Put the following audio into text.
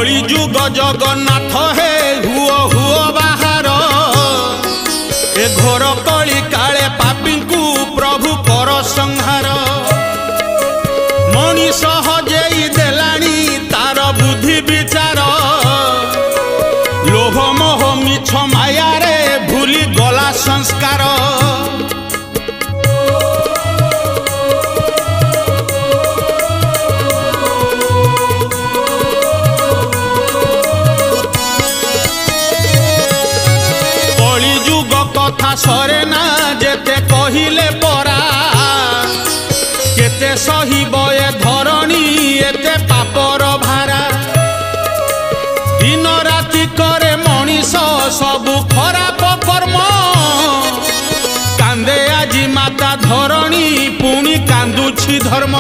कली जुग जगन्नाथ हे हुओ हुओ बाहर ए घोर कली काले पापी को प्रभु कर संहार मनीष हजेई देलानी तार बुद्धि विचार लोभ मोह मिछ माया रे भूली गला संस्कार कथा सरे ना जेते कहिले परा केते सहिब ए धरणी एते पापर भारा दिन राति करे मनीष सबु खराब कर्म कांदे आजी माता धरणी पुणी कांदुछि धर्म।